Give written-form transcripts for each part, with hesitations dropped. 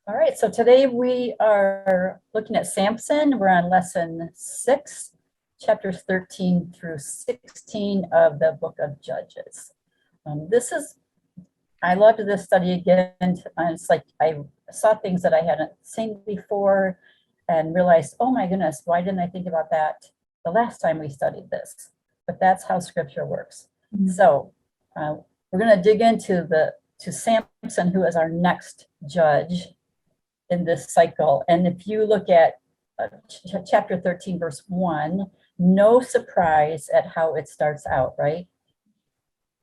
All right, so today we are looking at Samson. We're on lesson 6, chapters 13 through 16 of the book of Judges. I loved this study again. It's like I saw things that I hadn't seen before and realized, oh my goodness, why didn't I think about that the last time we studied this? But that's how scripture works. Mm-hmm. So we're going to dig into to Samson, who is our next judge in this cycle. And if you look at chapter 13, verse 1, no surprise at how it starts out, right?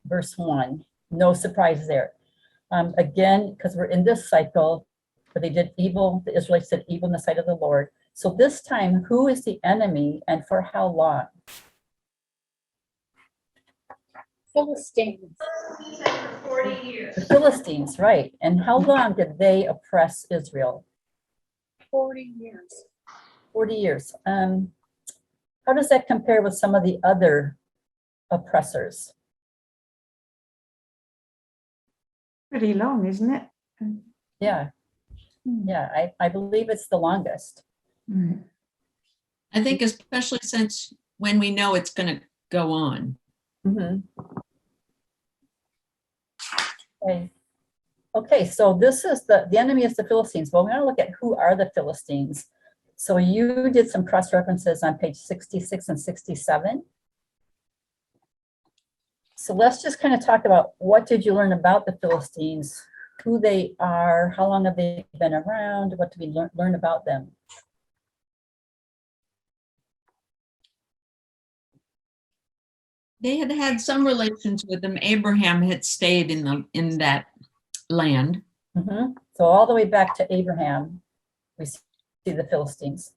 Verse 1, no surprise there. Again, because we're in this cycle where they did evil, the Israelites did evil in the sight of the Lord. So this time, who is the enemy and for how long? Philistines. For 40 years. The Philistines, right. And how long did they oppress Israel? 40 years. 40 years. How does that compare with some of the other oppressors? Pretty long, isn't it? Yeah. Yeah, I believe it's the longest. Right. I think especially since when we know it's going to go on. Mm-hmm. Okay, so this is the enemy is the Philistines. Well, we're going to look at who are the Philistines. So you did some cross references on page 66 and 67. So let's just kind of talk about what did you learn about the Philistines, who they are, how long have they been around, what did we learn about them? They had had some relations with them. Abraham had stayed in that land. Mm-hmm. So all the way back to Abraham, we see the Philistines.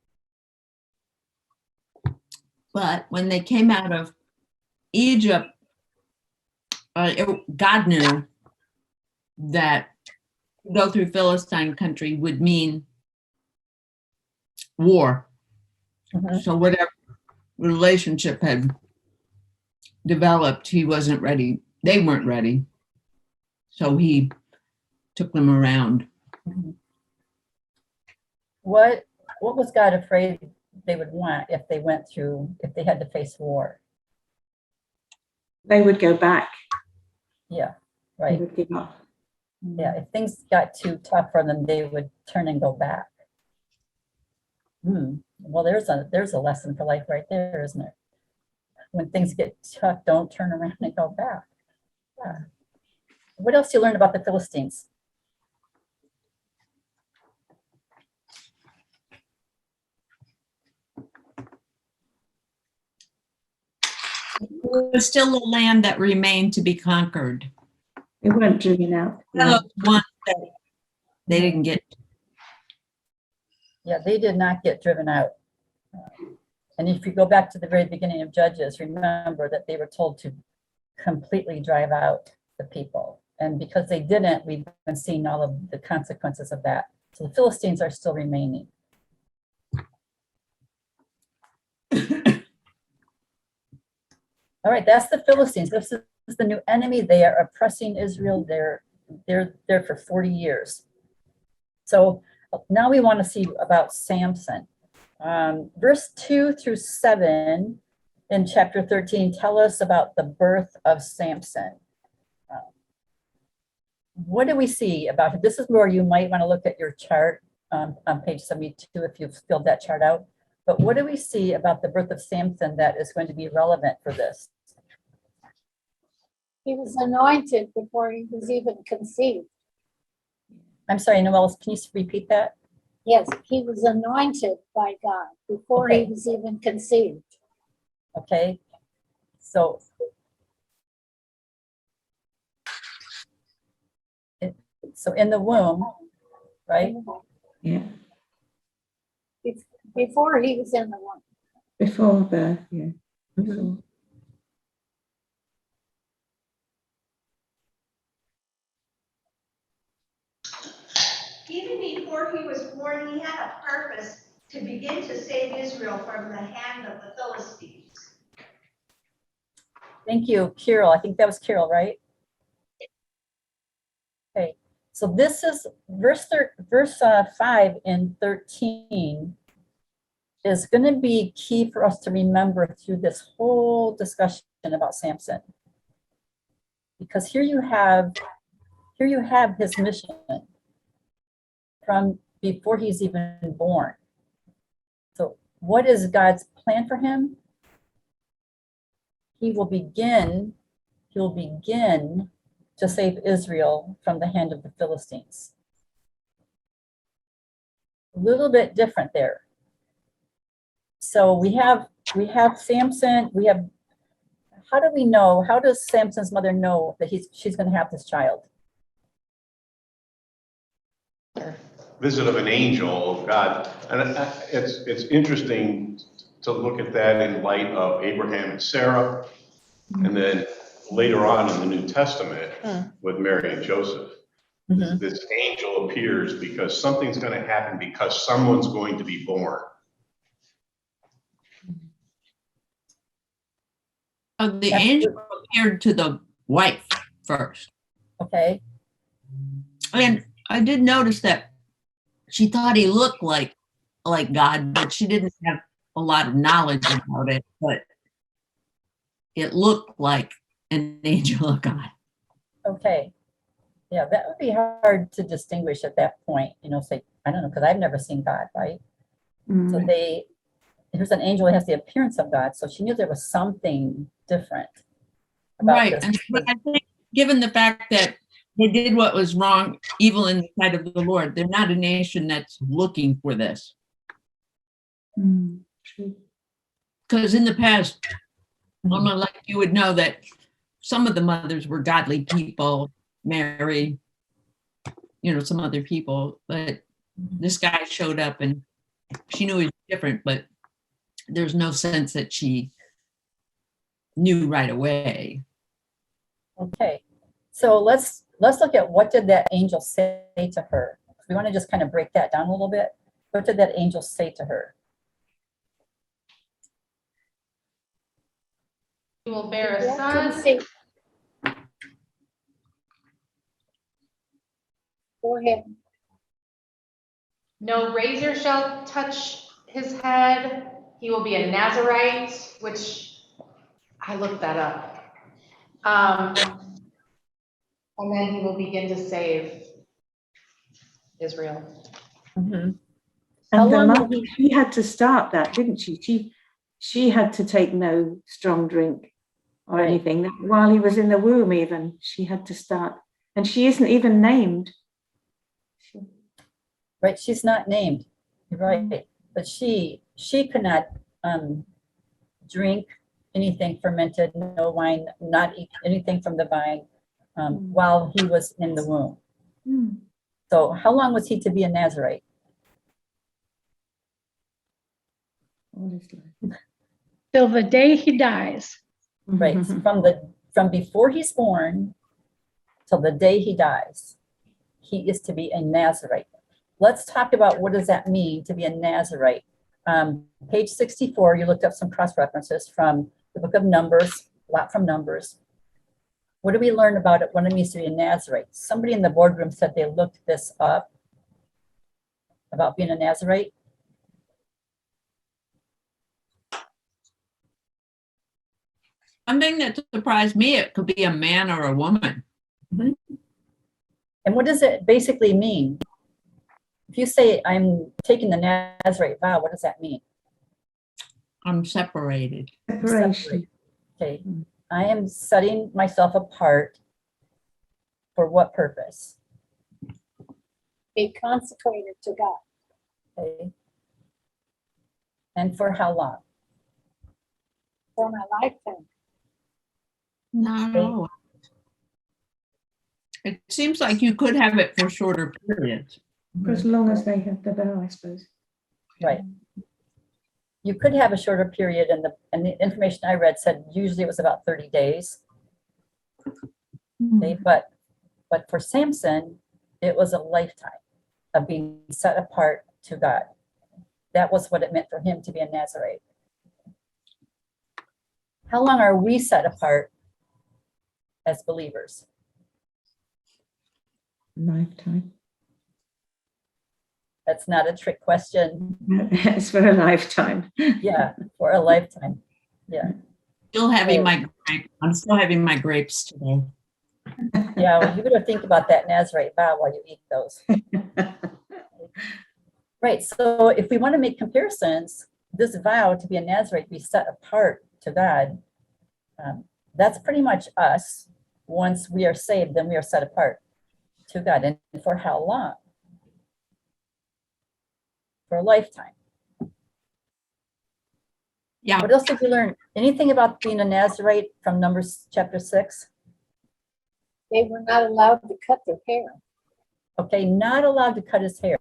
But when they came out of Egypt, God knew that to go through Philistine country would mean war. Mm-hmm. So whatever relationship had developed, he wasn't ready. They weren't ready. So he took them around. Mm-hmm. What was God afraid they would want if they had to face war? They would go back. Yeah, They right. would give up. Yeah, if things got too tough for them, they would turn and go back. Well, there's a lesson for life right there, isn't it? When things get tough, don't turn around and go back. Yeah. What else do you learn about the Philistines? It was still a land that remained to be conquered. They weren't driven out. Yeah. One that they didn't get. Yeah, they did not get driven out. And if you go back to the very beginning of Judges, remember that they were told to completely drive out the people. And because they didn't, we've been seeing all of the consequences of that. So the Philistines are still remaining. All right, that's the Philistines. This is the new enemy. They are oppressing Israel. They're there for 40 years. So now we want to see about Samson. Verse 2 through 7 in chapter 13 tell us about the birth of Samson. What do we see about it? This is where you might want to look at your chart on page 72 if you've filled that chart out. But what do we see about the birth of Samson that is going to be relevant for this? He was anointed before he was even conceived. I'm sorry, Noelle, can you repeat that? Yes, he was anointed by God before he was even conceived. Okay, so in the womb, right? Yeah. Before he was in the womb. Before birth, yeah. Before. Even before he was born, he had a purpose to begin to save Israel from the hand of the Philistines. Thank you, Carol. I think that was Carol, right? Okay, So this is verse 5 and 13 is going to be key for us to remember through this whole discussion about Samson. Because here you have his mission from before he's even born. So what is God's plan for him? He will begin to save Israel from the hand of the Philistines. A little bit different there. So we have Samson, how do we know, how does Samson's mother know that she's going to have this child? Visit of an angel of God. And it's interesting to look at that in light of Abraham and Sarah, and then later on in the New Testament with Mary and Joseph. Mhm. This angel appears because something's going to happen, because someone's going to be born. The angel appeared to the wife first. Okay. And I did notice that she thought he looked like God, but she didn't have a lot of knowledge about it, but it looked like an angel of God. Okay. Yeah, that would be hard to distinguish at that point, say, I don't know, because I've never seen God, right? So there's an angel that has the appearance of God, so she knew there was something different about Right. this. And but I think given the fact that they did what was wrong, evil in the sight of the Lord, they're not a nation that's looking for this. True. Because in the past, Mama, like you would know that some of the mothers were godly people, Mary, some other people, but this guy showed up and she knew he was different, but there's no sense that she knew right away. Okay, so let's look at what did that angel say to her. We want to just kind of break that down a little bit. What did that angel say to her? You will bear a Yeah, couldn't son. see. Go ahead. No razor shall touch his head. He will be a Nazarite, which I looked that up. And then he will begin to save Israel. Mm-hmm. And the long mother, did she had to start that, didn't she? She had to take no strong drink or Right. anything. While he was in the womb even, she had to start. And she isn't even named. Right, she's not named, right? But she could not drink anything fermented, no wine, not eat anything from the vine while he was in the womb. So how long was he to be a Nazarite? Till the day he dies. Right, from before he's born till the day he dies, he is to be a Nazarite. Let's talk about what does that mean to be a Nazarite. Page 64, you looked up some cross references from the book of Numbers, a lot from Numbers. What do we learn about it, what it means to be a Nazarite? Somebody in the boardroom said they looked this up about being a Nazarite. Something that surprised me, it could be a man or a woman. And what does it basically mean? If you say, I'm taking the Nazarite vow, what does that mean? I'm separated. Separation. Okay, I am setting myself apart for what purpose? Be consecrated to God. Okay. And for how long? For my lifetime. Not at all. It seems like you could have it for shorter periods. For as long as they have the vow, I suppose. Right. You could have a shorter period, and the information I read said usually it was about 30 days. Okay, but for Samson, it was a lifetime of being set apart to God. That was what it meant for him to be a Nazarite. How long are we set apart as believers? Lifetime. That's not a trick question. It's for a lifetime. Yeah, for a lifetime. Yeah. Still having my I'm still having my grapes today. Yeah, well, you better think about that Nazareth vow while you eat those. Right, so if we want to make comparisons, this vow to be a Nazarite, be set apart to God, that's pretty much us. Once we are saved, then we are set apart to God. And for how long? For a lifetime. Yeah. What else did you learn? Anything about being a Nazarite from Numbers chapter 6? They were not allowed to cut their hair. Okay, not allowed to cut his hair.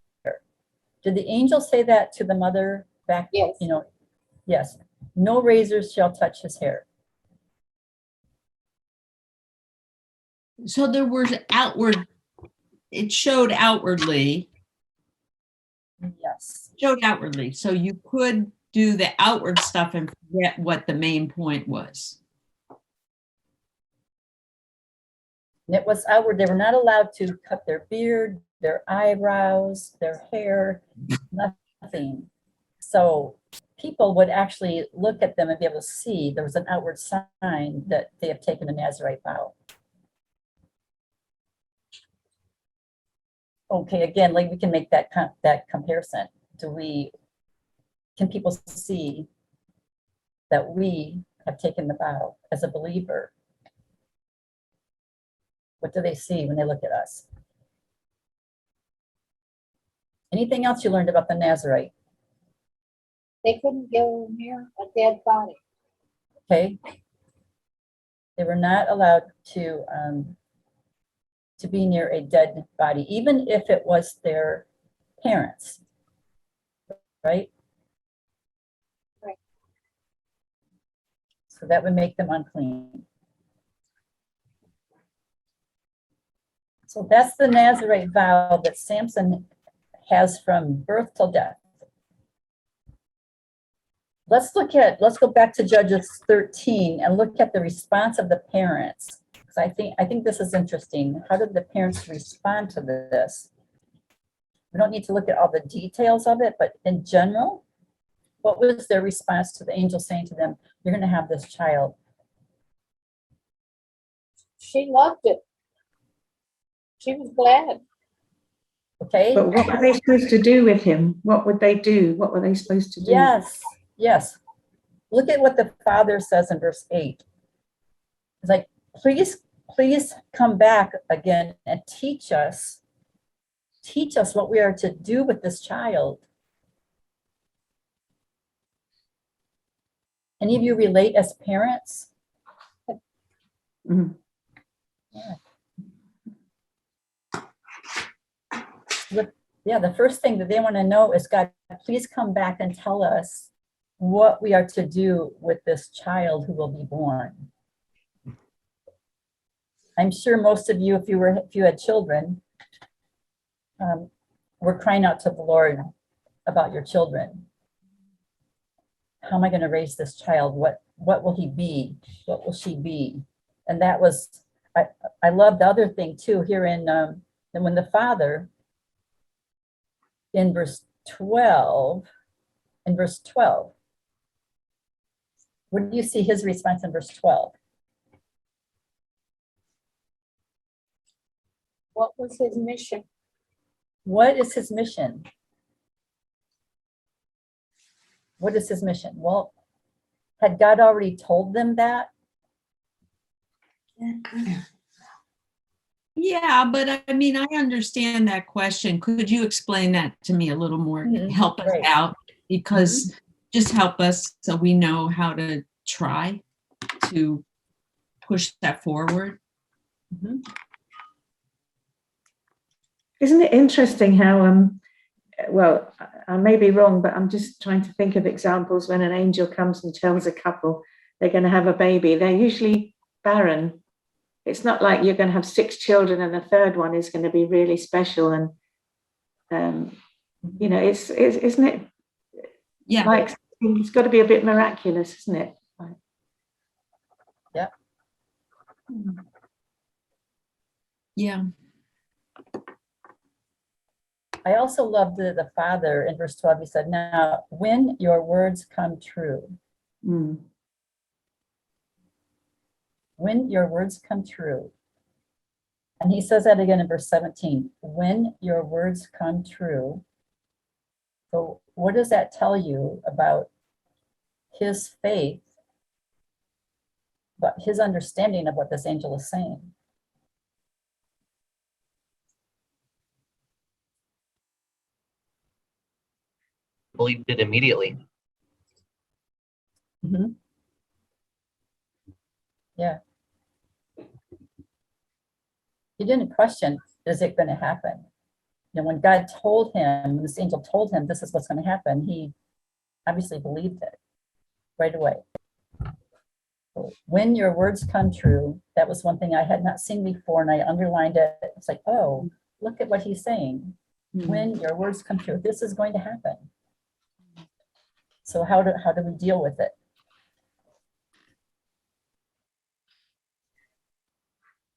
Did the angel say that to the mother back? Yes. You know, yes. No razors shall touch his hair. So there was it showed outwardly. Yes. Showed outwardly. So you could do the outward stuff and forget what the main point was. And it was outward. They were not allowed to cut their beard, their eyebrows, their hair, nothing. So people would actually look at them and be able to see there was an outward sign that they have taken a Nazarite vow. Okay, again, like we can make that comparison. Can people see that we have taken the vow as a believer? What do they see when they look at us? Anything else you learned about the Nazarite? They couldn't go near a dead body. Okay. They were not allowed to be near a dead body, even if it was their parents, right? Right. So that would make them unclean. So that's the Nazarite vow that Samson has from birth till death. Let's go back to Judges 13 and look at the response of the parents. Because I think this is interesting. How did the parents respond to this? We don't need to look at all the details of it, but in general, what was their response to the angel saying to them, you're going to have this child? She loved it. She was glad. Okay. But what were they supposed to do with him? What would they do? What were they supposed to do? Yes. Look at what the father says in verse 8. It's like, please come back again and teach us what we are to do with this child. Any of you relate as parents? Mhm. Yeah, the first thing that they want to know is, God, please come back and tell us what we are to do with this child who will be born. I'm sure most of you, if you had children, were crying out to the Lord about your children. How am I going to raise this child? What will he be? What will she be? And that was, I love the other thing too here in when the father in verse 12, what do you see his response in verse 12? What was his mission? What is his mission? What is his mission? Well, had God already told them that? Yeah, but I mean, I understand that question. Could you explain that to me a little more? Help us Right. out, because just help us so we know how to try to push that forward. Mhm. Isn't it interesting how, well, I may be wrong, but I'm just trying to think of examples when an angel comes and tells a couple they're going to have a baby. They're usually barren. It's not like you're going to have 6 children and the third one is going to be really special. And, you know, isn't it? Yeah. Like, it's got to be a bit miraculous, isn't it? Yeah. Yeah. I also love the father in verse 12. He said, now, when your words come true, Mm. when your words come true. And he says that again in verse 17, when your words come true. So what does that tell you about his faith, but his understanding of what this angel is saying? Believed it immediately. Mm-hmm. Yeah. He didn't question, is it going to happen? You know, when God told him, this angel told him this is what's going to happen, he obviously believed it right away. So when your words come true, that was one thing I had not seen before, and I underlined it. It's like, oh, look at what he's saying. When your words come true, this is going to happen. So how do we deal with it?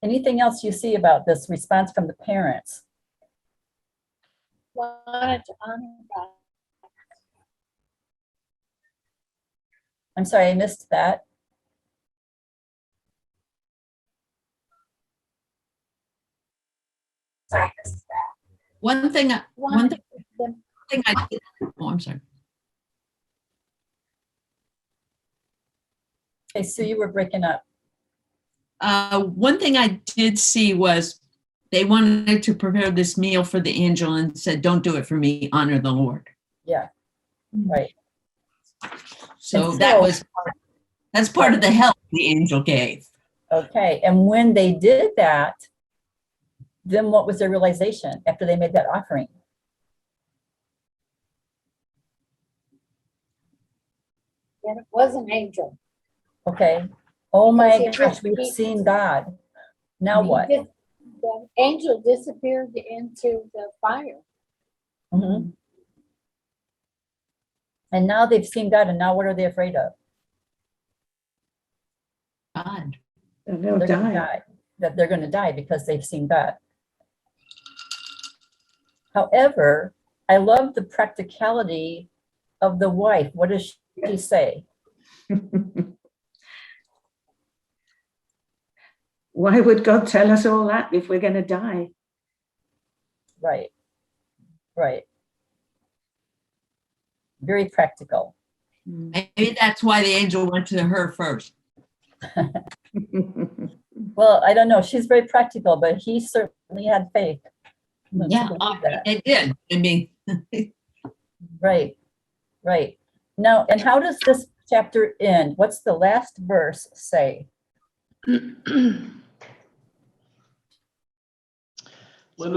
Anything else you see about this response from the parents? Wanted to honor God. I'm sorry, I missed that. One thing I Wanted them did, oh, I'm sorry. Okay, so you were breaking up. One thing I did see was they wanted to prepare this meal for the angel and said, don't do it for me, honor the Lord. Yeah, right. So And that's part of the help the angel gave. Okay, and when they did that, then what was their realization after they made that offering? that it was an angel. Okay. Oh my Because gosh, he- we've seen God. Now what? The angel disappeared into the fire. Mhm. And now they've seen God, and now what are they afraid of? God. And they'll They're going to die. die. That they're going to die because they've seen God. However, I love the practicality of the wife. What does she say? Why would God tell us all that if we're going to die? Right. Right. Very practical. Maybe that's why the angel went to her first. Well, I don't know. She's very practical, but he certainly had faith. to Yeah, believe that. it did. I mean, Right. Right. Now, and how does this chapter end? What's the last verse say? Linda,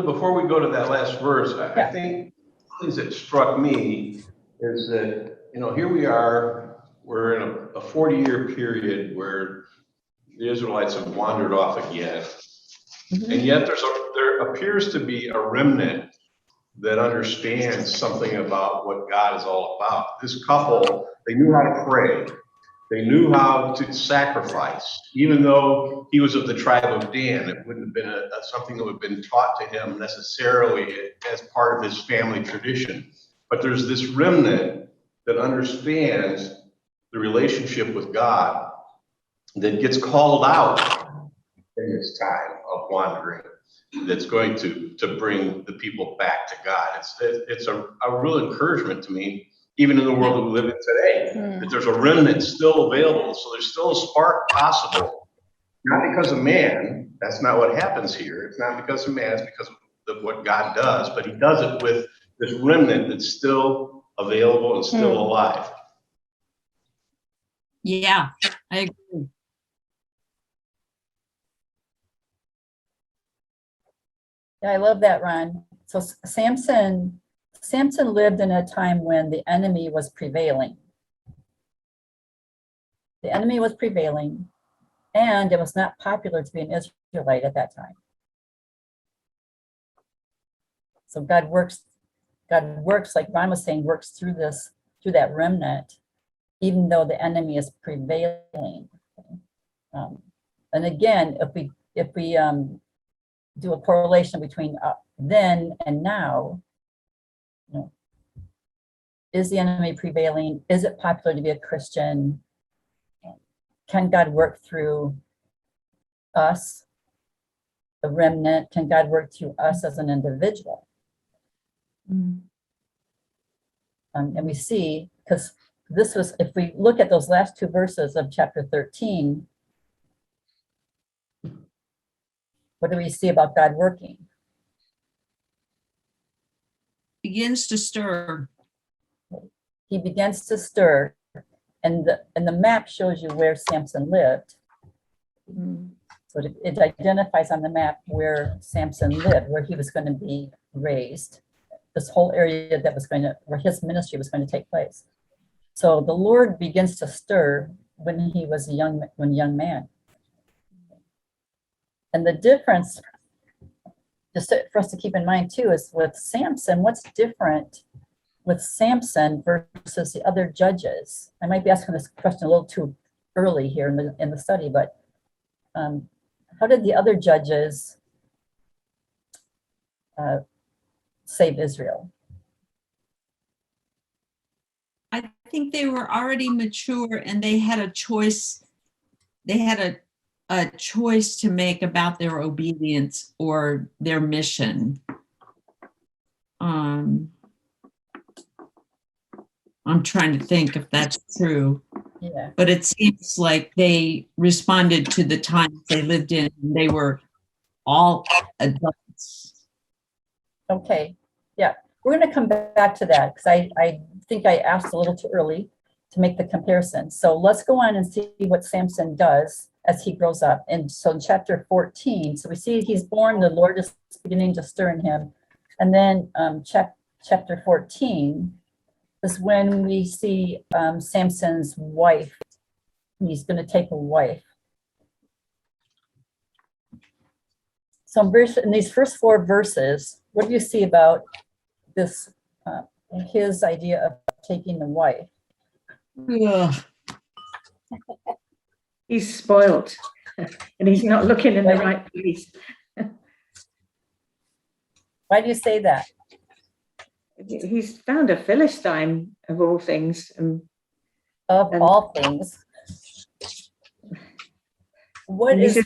before we go to that last verse, I think things that struck me is that, you know, here we are, we're in a 40-year period where the Israelites have wandered off again. And yet there appears to be a remnant that understands something about what God is all about. This couple, they knew how to pray. They knew how to sacrifice. Even though he was of the tribe of Dan, it wouldn't have been something that would have been taught to him necessarily as part of his family tradition. But there's this remnant that understands the relationship with God that gets called out in this time of wandering, that's going to bring the people back to God. It's a real encouragement to me, even in the world that we live in today, that there's a remnant still available. So there's still a spark possible, not because of man. That's not what happens here. It's not because of man, it's because of what God does, but he does it with this remnant that's still available and still alive. yeah, I agree. Yeah, I love that, Ron. So Samson lived in a time when the enemy was prevailing. The enemy was prevailing, and it was not popular to be an Israelite at that time. So God works, like Ron was saying, works through that remnant, even though the enemy is prevailing. And again, if we do a correlation between then and now, know, is the enemy prevailing? Is it popular to be a Christian? Can God work through us, the remnant? Can God work through us as an individual? And we see, because this was, if we look at those last two verses of chapter 13, what do we see about God working? Begins to stir. He begins to stir, and the map shows you where Samson lived. So it identifies on the map where Samson lived, where he was going to be raised, this whole area that was going to, where his ministry was going to take place. So the Lord begins to stir when he was a young man. And the difference, just for us to keep in mind too, is with Samson, what's different with Samson versus the other judges? I might be asking this question a little too early here in the study, but how did the other judges save Israel? I think they were already mature and they had a choice. They had a choice to make about their obedience or their mission. I'm trying to think if that's true. Yeah. But it seems like they responded to the times they lived in. They were all adults. Okay. Yeah. We're going to come back to that because I think I asked a little too early to make the comparison. So let's go on and see what Samson does as he grows up. And so in chapter 14, so we see he's born, the Lord is beginning to stir in him. And then chapter 14 is when we see Samson's wife. He's going to take a wife. So in these first four verses, what do you see about this, his idea of taking the wife? Ugh. He's spoilt and he's not looking in the right place. Why do you say that? He's found a Philistine of all things. Of all things. What he is, says,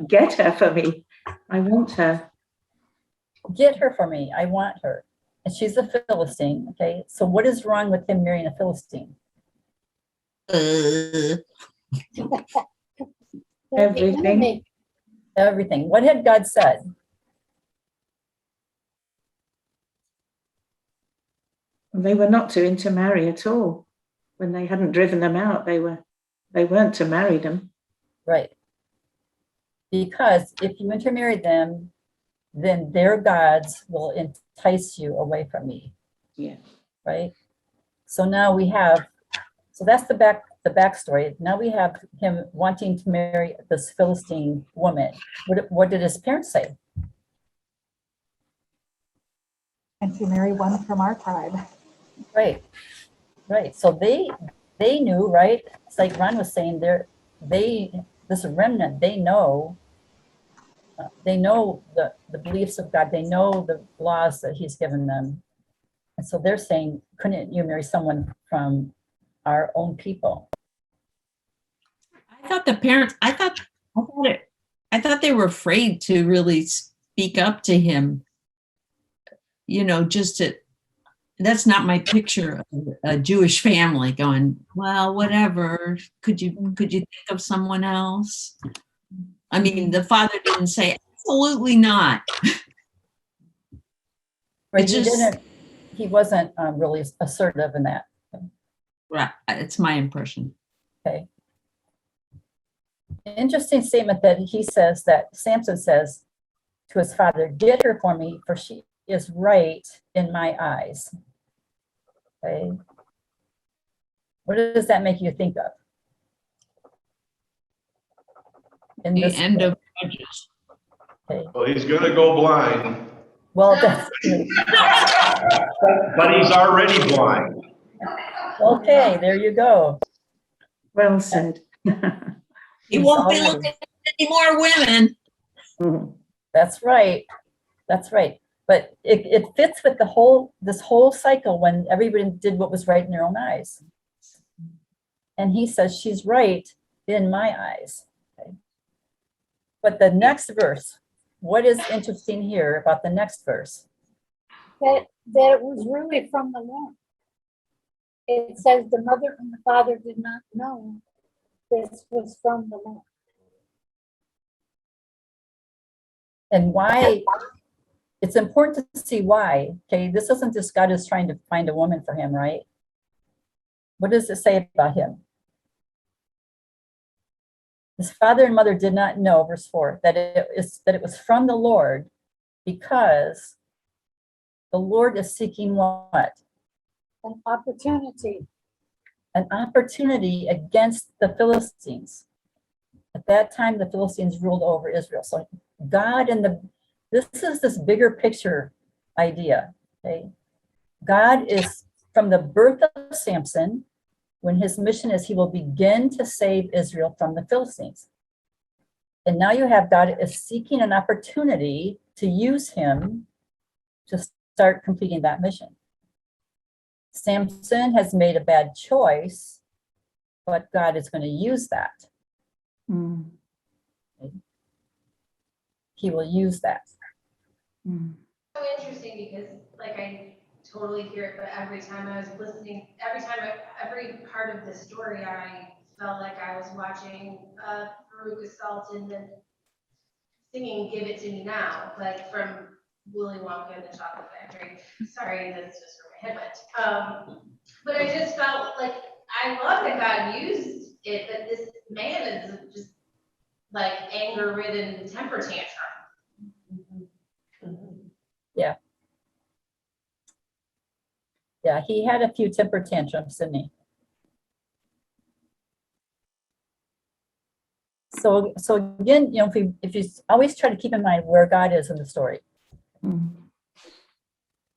get her for me. I want her. get her for me, I want her. And she's a Philistine, okay? So what is wrong with him marrying a Philistine? Everything. Everything. What had God said? They were not to intermarry at all. When they hadn't driven them out, they weren't to marry them. Right. Because if you intermarry them, then their gods will entice you away from me. Yeah. Right. So now we have, so that's the backstory. Now we have him wanting to marry this Philistine woman. What did his parents say? And to marry one from our tribe. Right. Right. So they knew, right? It's like Ron was saying, this remnant, they know the beliefs of God. They know the laws that he's given them. And so they're saying, couldn't you marry someone from our own people? I thought the parents, I thought they were afraid to really speak up to him. You know, that's not my picture of a Jewish family going, well, whatever. Could you think of someone else? I mean, the father didn't say, absolutely not. Right. He wasn't really assertive in that. Right. It's my impression. Okay. Interesting statement that Samson says to his father, get her for me, for she is right in my eyes. Okay. What does that make you think of? In The this end of Judges. Okay. Well, he's gonna go blind, Well, that's but he's already blind. okay. There you go. Well said. He won't be looking at any more women. Mhm. That's right. That's right. But it fits with this whole cycle when everybody did what was right in their own eyes. And he says, she's right in my eyes. Okay. But the next verse, what is interesting here about the next verse? That it was really from the Lord. It says the mother and the father did not know this was from the Lord. And why? It's important to see why. Okay, this isn't just God is trying to find a woman for him, right? What does it say about him? His father and mother did not know, verse 4, that it was from the Lord, because the Lord is seeking what? An opportunity. An opportunity against the Philistines. At that time, the Philistines ruled over Israel. So God this is this bigger picture idea. Okay, God is from the birth of Samson, when his mission is he will begin to save Israel from the Philistines. And now you have God is seeking an opportunity to use him to start completing that mission. Samson has made a bad choice, but God is going to use that. Mm. He will use that. Mm. So interesting because like I totally hear it, but every time I was listening, every part of the story, I felt like I was watching Veruca Salt and then singing "Give It to Me Now," like from Willy Wonka and the Chocolate Factory. Sorry, that's just where my head went. But I just felt like I love that God used it, but this man is just like anger-ridden temper tantrum. Yeah, he had a few temper tantrums, didn't he? So again, if you always try to keep in mind where God is in the story. Mm.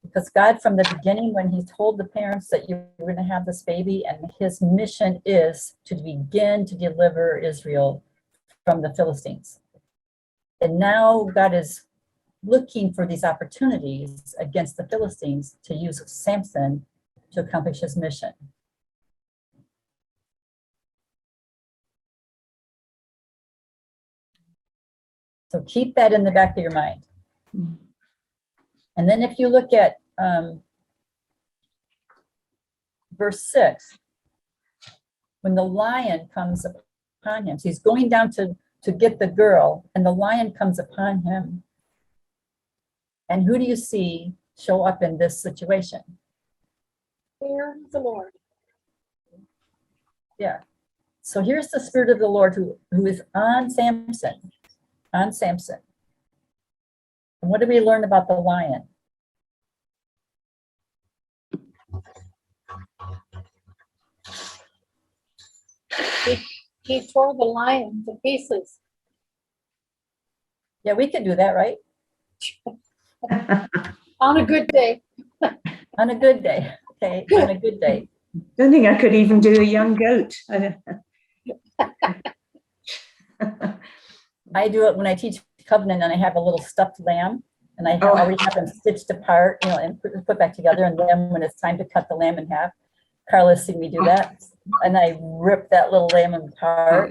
Because God, from the beginning, when he told the parents that you were going to have this baby, and his mission is to begin to deliver Israel from the Philistines. And now God is looking for these opportunities against the Philistines to use Samson to accomplish his mission. So keep that in the back of your mind. Mm. And then if you look at verse 6, when the lion comes upon him, so he's going down to get the girl, and the lion comes upon him. And who do you see show up in this situation? Fear of the Lord. Yeah. So here's the Spirit of the Lord who is on Samson. On Samson. And what do we learn about the lion? He tore the lion to pieces. Yeah, we can do that, right? On a good day. On a good day. Okay, on a good day. Don't think I could even do a young goat. I do it when I teach covenant, and I have a little stuffed lamb, and I Oh. already have them stitched apart, and put back together. And then when it's time to cut the lamb in half, Carla's seen me do that, and I rip that little lamb apart.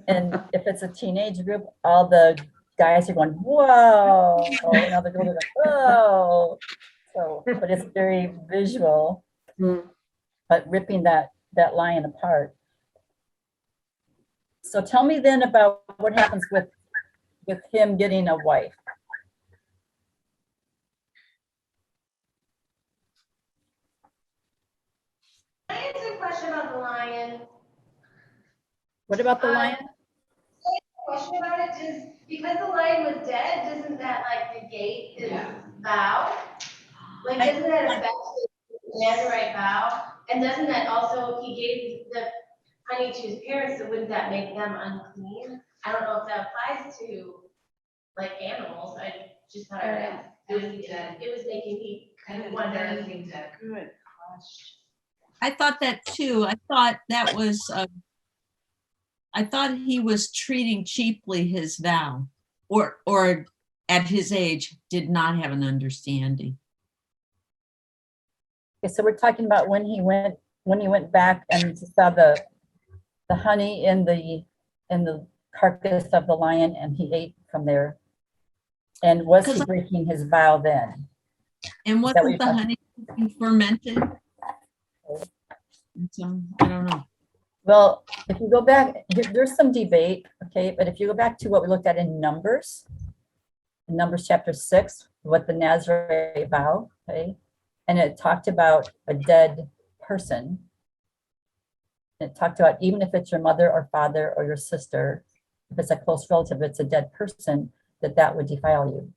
And if it's a teenage group, all the guys are going, whoa, and all the girls are like, whoa. So, but it's very visual, Mm. but ripping that lion apart. So tell me then about what happens with him getting a wife. Can I answer a question about the lion? What about the lion? Question about it is, because the lion was dead, doesn't that like negate his vow? Like, doesn't that affect the Nazareth vow? And doesn't that also, he gave the honey to his parents, so wouldn't that make them unclean? I don't know if that applies to like animals. I just thought I'd ask. It was making me kind of wonder. Good question. I thought that too. I thought that was, I thought he was treating cheaply his vow, or at his age did not have an understanding. Okay, so we're talking about when he went back and saw the honey in the carcass of the lion, and he ate from there. And was he breaking his vow then? And Is that what wasn't the you're honey fermented? So, I don't know. Well, if you go back, there's some debate, okay, but if you go back to what we looked at in Numbers chapter 6, what the Nazareth vow, okay, and it talked about a dead person. It talked about even if it's your mother or father or your sister, if it's a close relative, it's a dead person, that would defile you.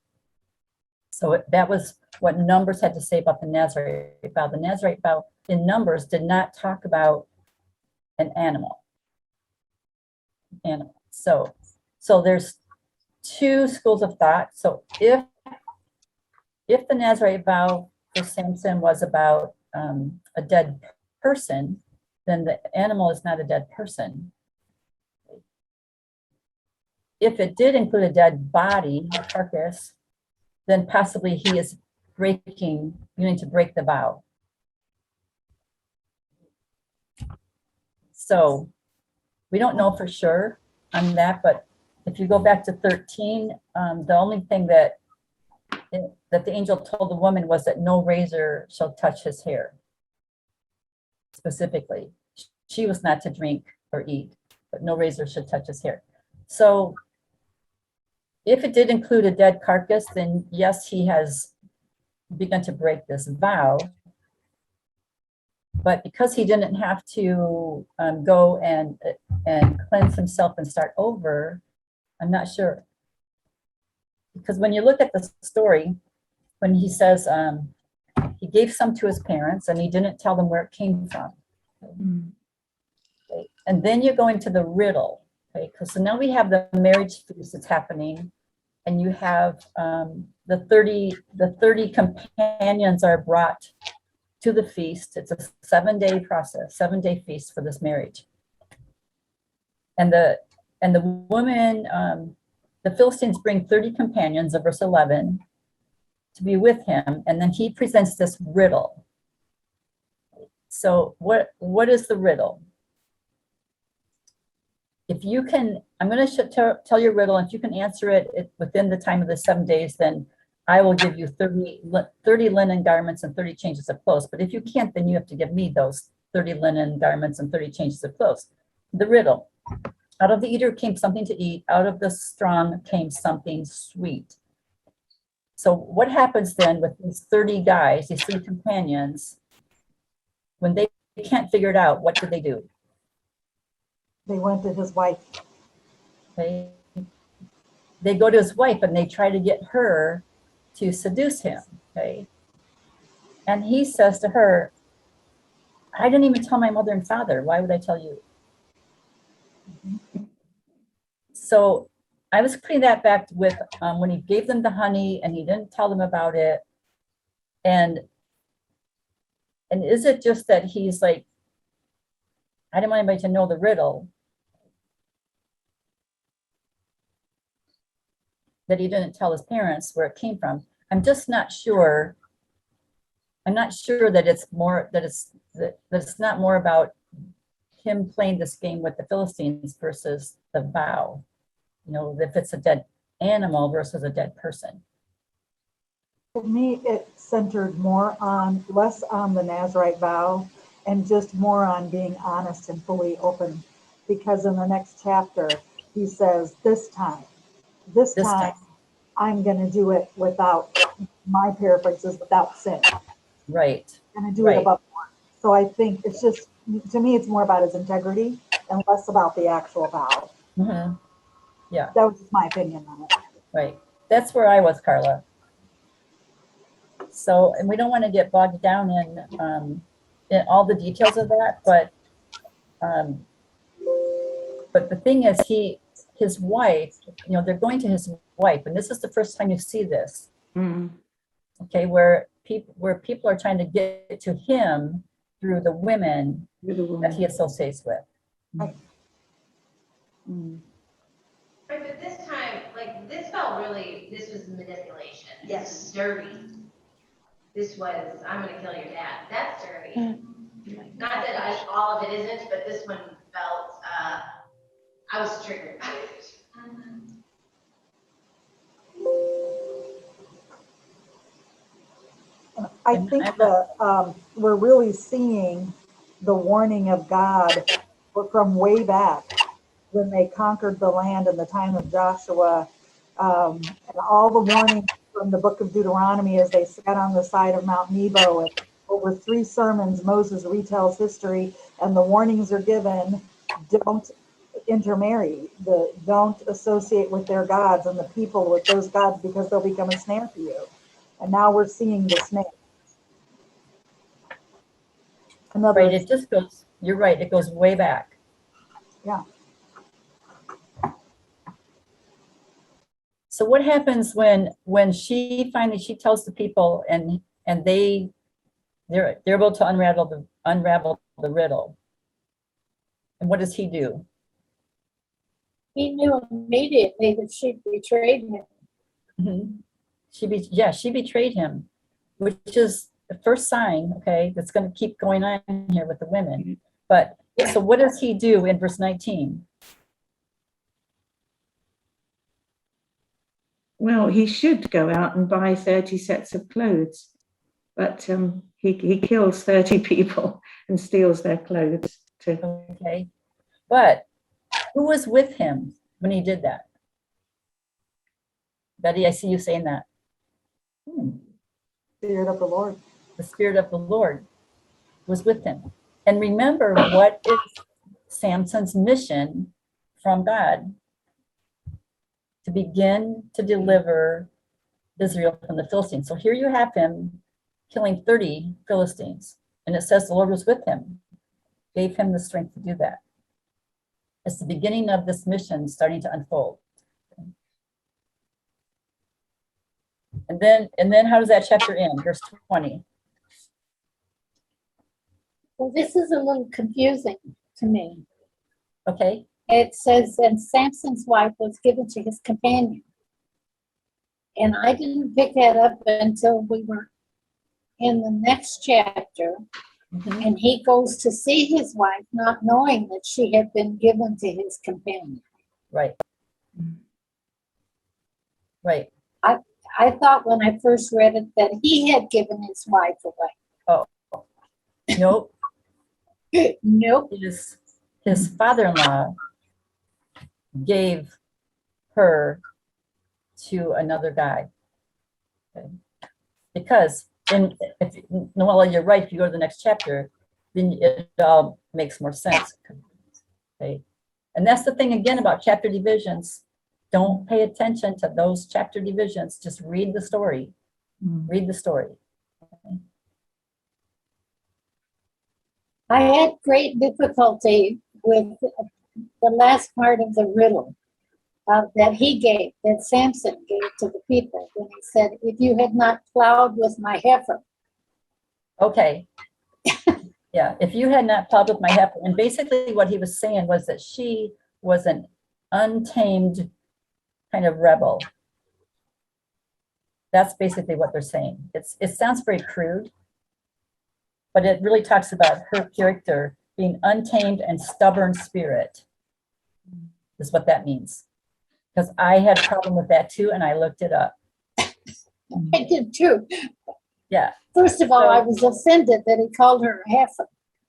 So that was what Numbers had to say about the Nazareth vow. The Nazareth vow in Numbers did not talk about an animal. So there's two schools of thought. So if the Nazareth vow for Samson was about a dead person, then the animal is not a dead person. If it did include a dead body, carcass, then possibly he is you need to break the vow. So we don't know for sure on that, but if you go back to 13, the only thing that the angel told the woman was that no razor shall touch his hair. Specifically, she was not to drink or eat, but no razor should touch his hair. So if it did include a dead carcass, then yes, he has begun to break this vow. But because he didn't have to go and cleanse himself and start over, I'm not sure. Because when you look at the story, when he says he gave some to his parents and he didn't tell them where it came from. Okay. And then you go into the riddle, okay? Because so now we have the marriage feast that's happening, and you have the 30 companions are brought to the feast. It's a 7-day process, 7-day feast for this marriage. And the woman, the Philistines bring 30 companions of verse 11 to be with him, and then he presents this riddle. So what is the riddle? If you can, I'm going to tell your riddle, and if you can answer it within the time of the 7 days, then I will give you 30 linen garments and 30 changes of clothes. But if you can't, then you have to give me those 30 linen garments and 30 changes of clothes. The riddle: out of the eater came something to eat, out of the strong came something sweet. So what happens then with these 30 guys, these 3 companions, when they can't figure it out? What do? They went to his wife. They go to his wife and they try to get her to seduce him, okay? And he says to her, I didn't even tell my mother and father. Why would I tell you? So I was putting that back with when he gave them the honey and he didn't tell them about it. And is it just that he's like, I didn't want anybody to know the riddle, that he didn't tell his parents where it came from? I'm just not sure. I'm not sure that it's not more about him playing this game with the Philistines versus the vow. You know, if it's a dead animal versus a dead person. For me, it centered less on the Nazarite vow and just more on being honest and fully open. Because in the next chapter, he says, this time, I'm going to do it without, my paraphrase is without sin. Right. I'm going to do it above board. So I think it's just, to me, it's more about his integrity and less about the actual vow. Mm-hmm. Yeah. That was just my opinion on it. Right. That's where I was, Carla. So, and we don't want to get bogged down in all the details of that, but the thing is, his wife, you know, they're going to his wife, and this is the first time you see this. Okay, where people are trying to get to him through the women that he associates with. Right, but this time, like this felt really, this was manipulation. This Yes. was dirty. This was, I'm gonna kill your dad. That's dirty. Not that all of it isn't, but this one felt, I was triggered by it. I think that we're really seeing the warning of God from way back when they conquered the land in the time of Joshua, and all the warnings from the book of Deuteronomy as they sat on the side of Mount Nebo. And over 3 sermons, Moses retells history, and the warnings are given: don't intermarry, don't associate with their gods and the people with those gods, because they'll become a snare for you. And now we're seeing the snare. Another, Right, it just goes, you're right, it goes way back. yeah. So what happens when she finally, she tells the people and they're able to unravel the riddle? And what does he do? He knew immediately that she betrayed him. Mhm. She betrayed him, which is the first sign, okay, that's going to keep going on here with the women. But so what does he do in verse 19? Well, he should go out and buy 30 sets of clothes, but he kills 30 people and steals their clothes too. Okay, but who was with him when he did that? Betty, I see you saying that. Spirit of the Lord. The Spirit of the Lord was with him. And remember, what is Samson's mission from God? To begin to deliver Israel from the Philistines. So here you have him killing 30 Philistines. And it says the Lord was with him, gave him the strength to do that. It's the beginning of this mission starting to unfold. And then how does that chapter end? Verse 20. Well, this is a little confusing to me. Okay. It says, and Samson's wife was given to his companion. And I didn't pick that up until we were in the next chapter. Mhm. And he goes to see his wife, not knowing that she had been given to his companion. Right. Right. I thought when I first read it that he had given his wife away. Nope. Nope. His father-in-law gave her to another guy. Okay. Because if Noella, you're right, if you go to the next chapter, then it all makes more sense. Okay. And that's the thing again about chapter divisions. Don't pay attention to those chapter divisions. Just read the story. Read the story. Okay. I had great difficulty with the last part of the riddle that he gave, that Samson gave to the people when he said, if you had not plowed with my heifer. Okay. Yeah, if you had not plowed with my heifer. And basically what he was saying was that she was an untamed kind of rebel. That's basically what they're saying. It sounds very crude, but it really talks about her character being untamed and stubborn spirit is what that means. Because I had a problem with that too, and I looked it up. I did too. Yeah. First of all, I was offended that he called her a heifer.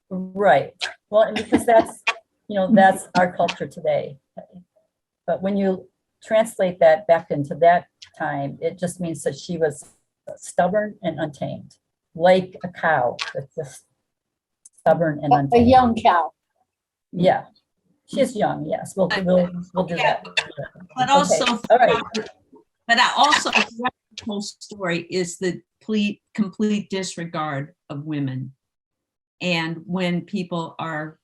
Right. Well, and because that's, that's our culture today. But when you translate that back into that time, it just means that she was stubborn and untamed, like a cow that's just stubborn and untamed. A young cow. Yeah, she's young. Yes, we'll do that. But also, Okay. All right. But I also, the whole story is the complete disregard of women. And when people are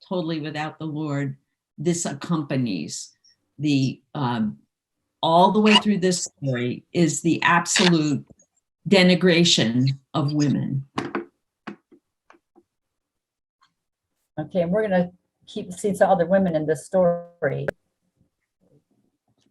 totally without the Lord, this accompanies the all the way through this story is the absolute denigration of women. Okay, and we're gonna keep see some other women in this story.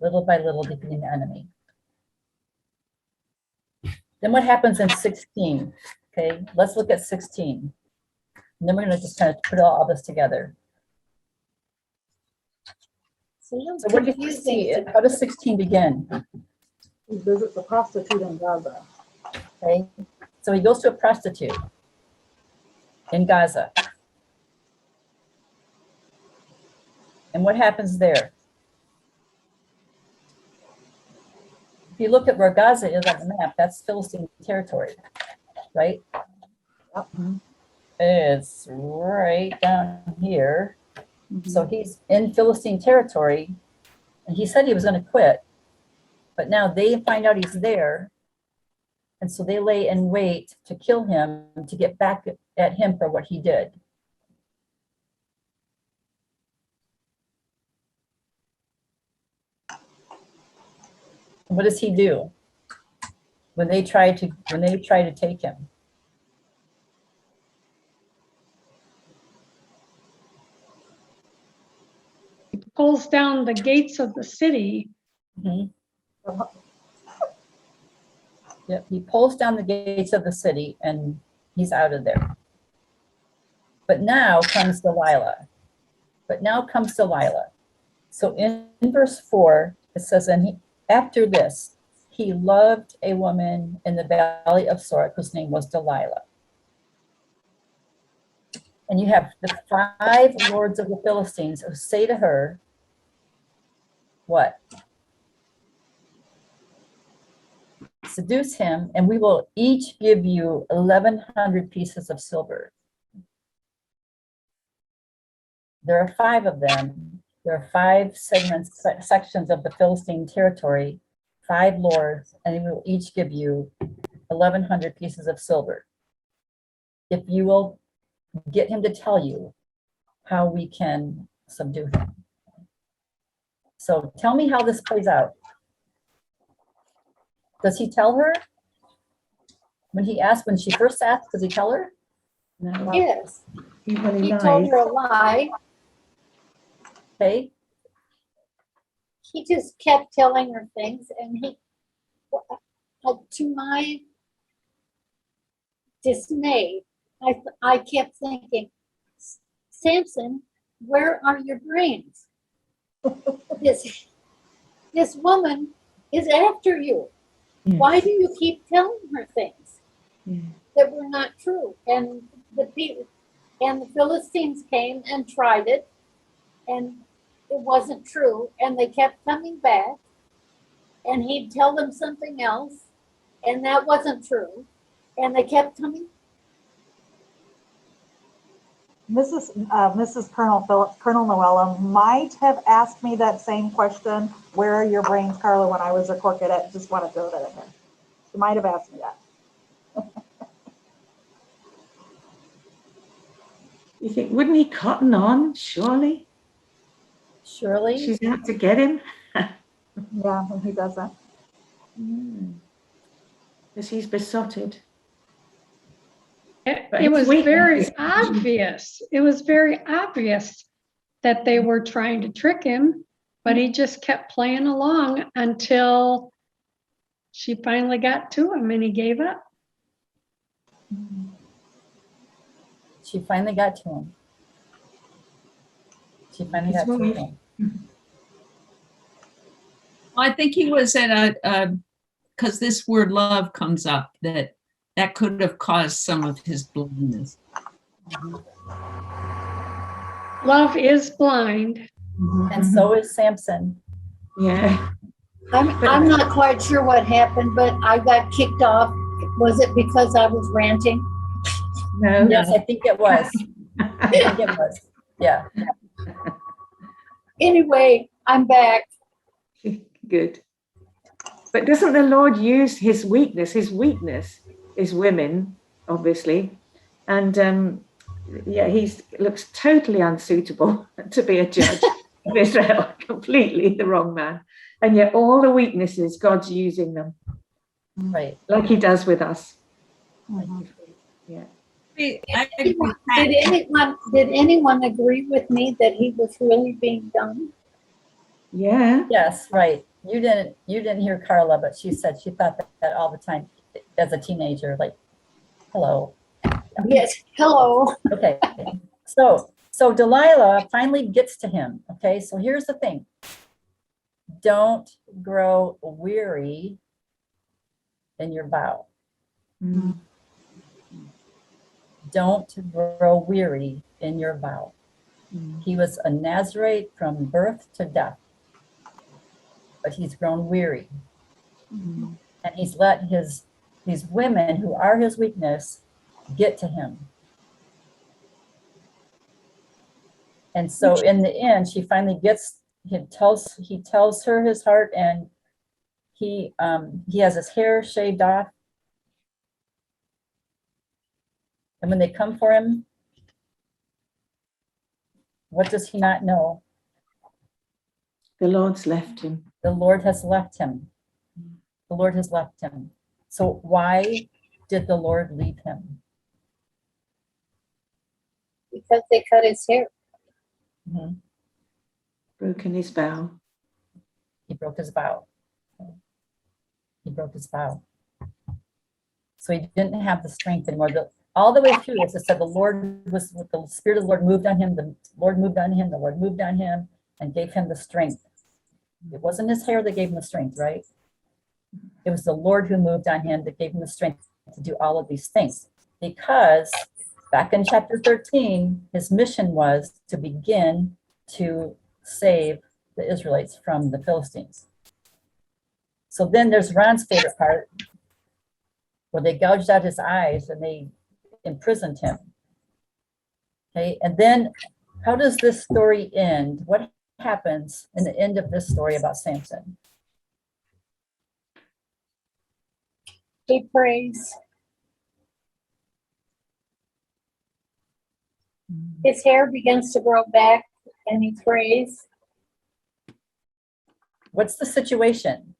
little by little defeating the enemy. Then what happens in 16? Okay, let's look at 16. And then we're going to just kind of put all this together. It's a little So what do you confusing see? to me. How does 16 begin? He visits a prostitute in Gaza. Okay, so he goes to a prostitute in Gaza. And what happens there? If you look at where Gaza is on the map, that's Philistine territory, right? Yep. It's right down here. So he's in Philistine territory, and he said he was going to quit, but now they find out he's there, and so they lay in wait to kill him, to get back at him for what he did. What does he do when they try to take him? Pulls down the gates of the city. Mhm. Yep, he pulls down the gates of the city and he's out of there. But now comes Delilah. So in verse 4, it says, and after this, he loved a woman in the valley of Sorek whose name was Delilah. And you have the 5 lords of the Philistines who say to her, what? Seduce him, and we will each give you 1,100 pieces of silver. There are 5 of them. There are 5 sections of the Philistine territory, 5 lords, and we will each give you 1,100 pieces of silver. If you will get him to tell you how we can subdue him. So tell me how this plays out. Does he tell her? When she first asked, does he tell her? No, Yes, he he really told lies. her a lie. Okay, He just kept telling her things, and to my dismay, I kept thinking, Samson, where are your brains? This woman is after you. Yes. Why do you keep telling her things Yeah. that were not true? And the Philistines came and tried it, and it wasn't true. And they kept coming back, and he'd tell them something else, and that wasn't true. And they kept coming. Mrs. Colonel Noella might have asked me that same question, where are your brains, Carla, when I was a core cadet. Just want to throw that in there. She might have asked me that. You think, wouldn't he cotton on, surely? surely. She's out to get him. Yeah, when he does that. Because he's besotted. But It his was weakness very is- obvious. It was very obvious that they were trying to trick him, but he just kept playing along until she finally got to him and he gave up. She finally got to him. Him. I think he was at because this word love comes up, that could have caused some of his blindness. Love is blind. And so is Samson. Yeah. I'm not quite sure what happened, but I got kicked off. Was it because I was ranting? No. Yes, I think it was. Yeah. Anyway, I'm back. Good. But doesn't the Lord use his weakness? His weakness is women, obviously. And yeah, he looks totally unsuitable to be a judge of Israel, completely the wrong man. And yet all the weaknesses, God's using them. Right. Like he does with us. Mhm. Yeah. I agree with Did anyone agree with me that he was really being done? Yeah. Yes, right. You didn't hear Carla, but she said she thought that all the time as a teenager, like, hello. Yes, hello. Okay, so Delilah finally gets to him. Okay, so here's the thing. Don't grow weary in your vow. Mm. Don't grow weary in your vow. He was a Nazarite from birth to death, but he's grown weary. Mm. And he's let these women who are his weakness get to him. And so in the end, she finally he tells her his heart, and he has his hair shaved off. And when they come for him, what does he not know? The Lord's left him. The Lord has left him. The Lord has left him. So why did the Lord leave him? Because they cut his hair. Mhm. Broken his vow. He broke his vow. He broke his vow. So he didn't have the strength anymore. All the way through this, it said the Spirit of the Lord moved on him, the Lord moved on him, the Lord moved on him and gave him the strength. It wasn't his hair that gave him the strength, right? It was the Lord who moved on him that gave him the strength to do all of these things. Because back in chapter 13, his mission was to begin to save the Israelites from the Philistines. So then there's Ron's favorite part, where they gouged out his eyes and they imprisoned him. Okay, and then how does this story end? What happens in the end of this story about Samson? He prays. His hair begins to grow back and he prays. What's the situation?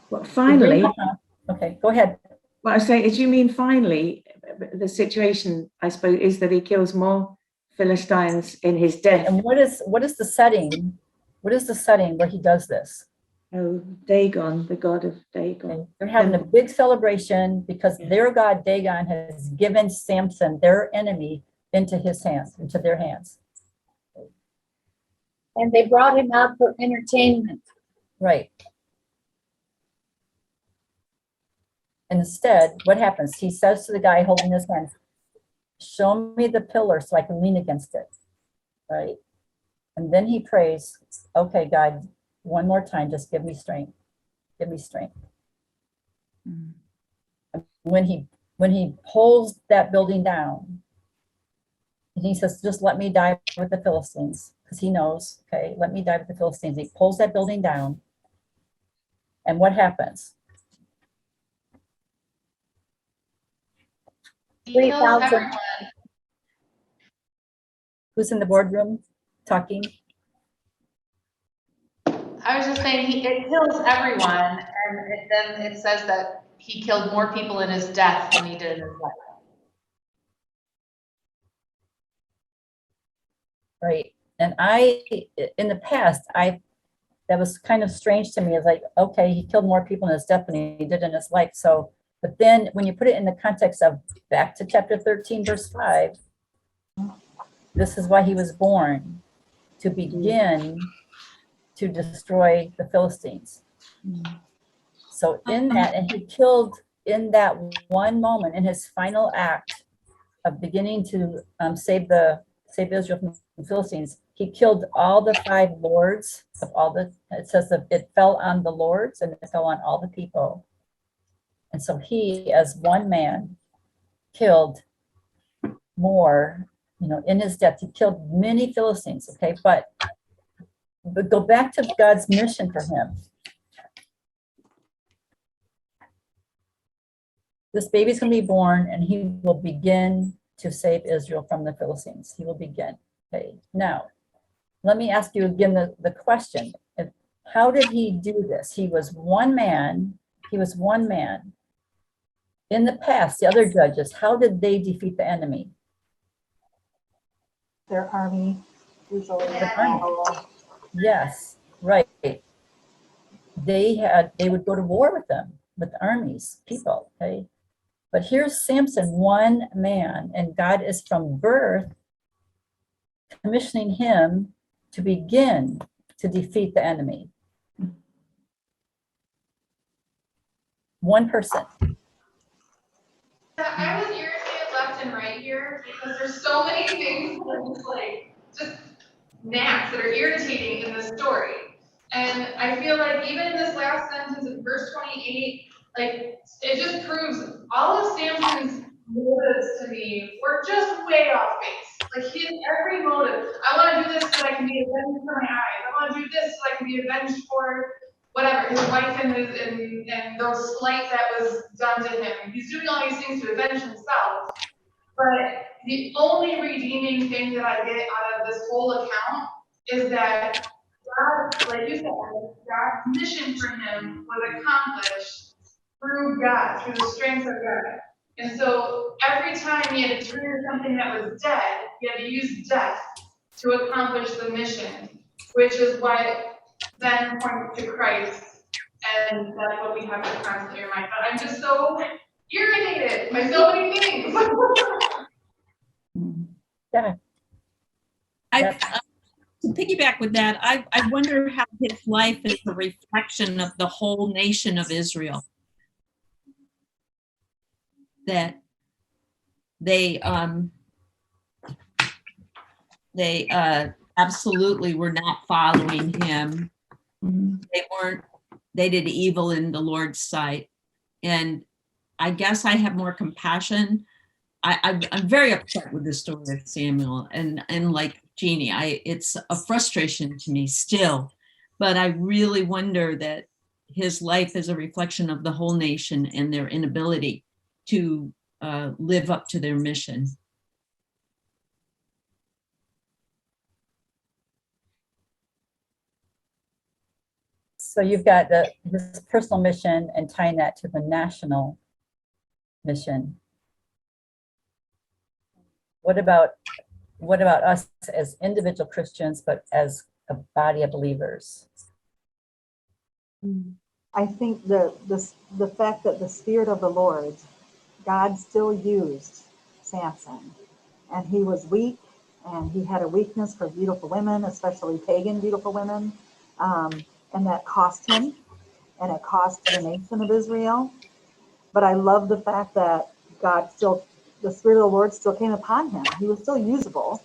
Well, finally, Okay, go ahead. what I say is, you mean finally, the situation, I suppose, is that he kills more Philistines in his death. And what is the setting? What is the setting where he does this? Oh, Dagon, the god of Dagon. Okay. They're having a big celebration because their god Dagon has given Samson, their enemy, into their hands. And they brought him out for entertainment. Right. And instead, what happens? He says to the guy holding his hand, show me the pillar so I can lean against it. Right. And then he prays, okay, God, one more time, just give me strength. Give me strength. Mm. When he pulls that building down, and he says, just let me die with the Philistines, because he knows, okay, let me die with the Philistines. He pulls that building down. And what happens? He kills 3,000. everyone. Who's in the boardroom talking? I was just saying, it kills everyone, and then it says that he killed more people in his death than he did in his life. Right. And in the past, that was kind of strange to me. It's like, okay, he killed more people in his death than he did in his life. So, but then when you put it in the context of back to chapter 13, verse 5, this is why he was born, to begin to destroy the Philistines. So in that, and he killed in that one moment, in his final act of beginning to save Israel from the Philistines, he killed all the 5 lords of all it says that it fell on the lords and it fell on all the people. And so he, as one man, killed more, in his death, he killed many Philistines, okay? But go back to God's mission for him. This baby's going to be born and he will begin to save Israel from the Philistines. He will begin. Okay, now, let me ask you again the question. How did he do this? He was one man. He was one man. In the past, the other judges, how did they defeat the enemy? Their army usually. The Yes, right. They would go to war with them, with armies, people, okay? But here's Samson, one man, and God is from birth commissioning him to begin to defeat the enemy. One person. I was irritated left and right here because there's so many things that are just gnats that are irritating in this story. And I feel like even in this last sentence in verse 28, like it just proves all of Samson's motives to me were just way off base. Like he had every motive. I want to do this so that I can be avenged for my eyes. I want to do this so I can be avenged for whatever, his wife and those slight that was done to him. He's doing all these things to avenge himself. But the only redeeming thing that I get out of this whole account is that God, like you said, God's mission for him was accomplished through God, through the strength of God. And so every time he had to turn to something that was dead, he had to use death to accomplish the mission, which is what then points to Christ. And that's what we have to constantly remind. But I'm just so irritated by so many things. Yeah. To piggyback with that, I wonder how his life is a reflection of the whole nation of Israel. That they absolutely were not following him. They did evil in the Lord's sight. And I guess I have more compassion. I'm very upset with the story of Samuel, and like Jeannie, it's a frustration to me still, but I really wonder that his life is a reflection of the whole nation and their inability to live up to their mission. So you've got his personal mission and tying that to the national mission. What about us as individual Christians, but as a body of believers? I think the fact that the Spirit of the Lord, God still used Samson, and he was weak, and he had a weakness for beautiful women, especially pagan beautiful women, and that cost him, and it cost the nation of Israel. But I love the fact that the Spirit of the Lord still came upon him. He was still usable,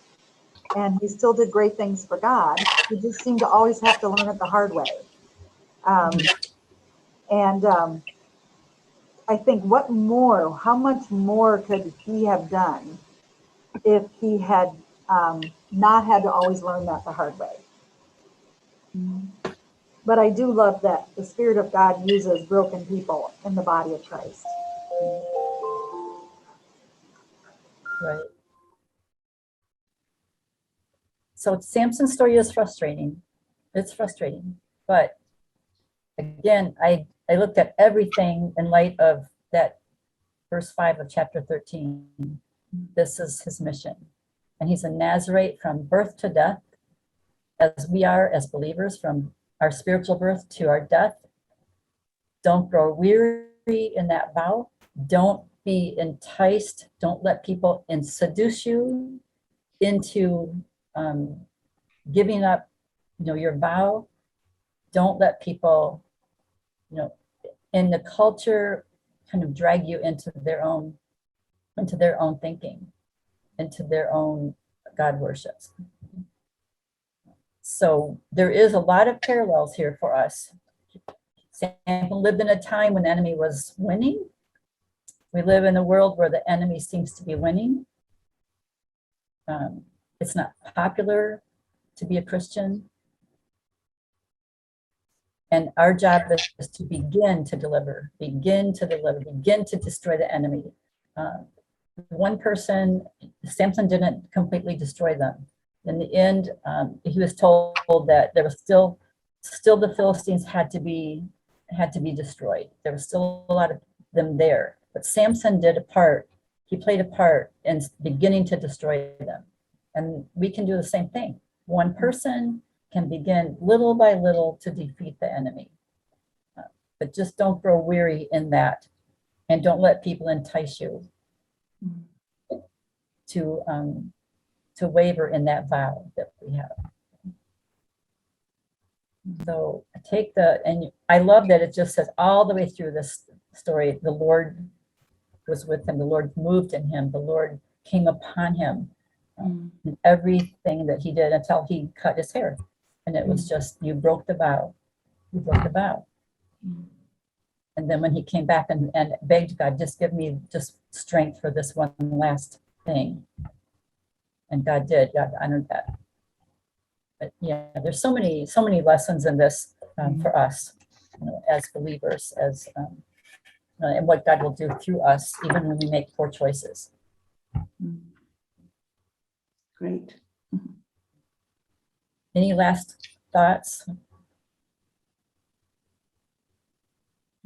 and he still did great things for God. He just seemed to always have to learn it the hard way. I think how much more could he have done if he had not had to always learn that the hard way? But I do love that the Spirit of God uses broken people in the body of Christ. Right. So Samson's story is frustrating. It's frustrating. But again, I looked at everything in light of that verse 5 of chapter 13. This is his mission. And he's a Nazarite from birth to death, as we are as believers from our spiritual birth to our death. Don't grow weary in that vow. Don't be enticed. Don't let people seduce you into giving up, your vow. Don't let people, in the culture, kind of drag you into their own thinking, into their own God worships. So there is a lot of parallels here for us. Samson lived in a time when the enemy was winning. We live in a world where the enemy seems to be winning. It's not popular to be a Christian. And our job is to begin to deliver, begin to destroy the enemy. One person, Samson didn't completely destroy them. In the end, he was told that there was still the Philistines had to be destroyed. There was still a lot of them there. But Samson did a part. He played a part in beginning to destroy them. And we can do the same thing. One person can begin little by little to defeat the enemy. But just don't grow weary in that, and don't let people entice you to waver in that vow that we have. So and I love that it just says all the way through this story, the Lord was with him, the Lord moved in him, the Lord came upon him in everything that he did until he cut his hair. And it was just, you broke the vow. You broke the vow. And then when he came back and begged God, just give me just strength for this one last thing. And God did. God honored that. But yeah, there's so many lessons in this for us, as believers, as and what God will do through us, even when we make poor choices. Great. Any last thoughts?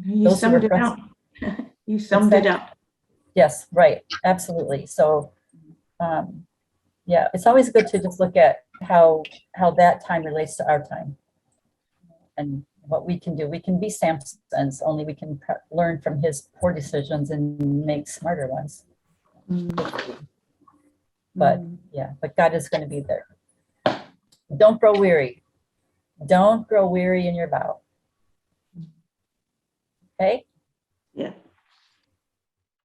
You Those who were summed it up. You summed it up. Yes, right, absolutely. So, yeah, it's always good to just look at how that time relates to our time, and what we can do. We can be Samson's, only we can learn from his poor decisions and make smarter ones. But yeah, but God is going to be there. Don't grow weary. Don't grow weary in your vow. Okay? Yeah.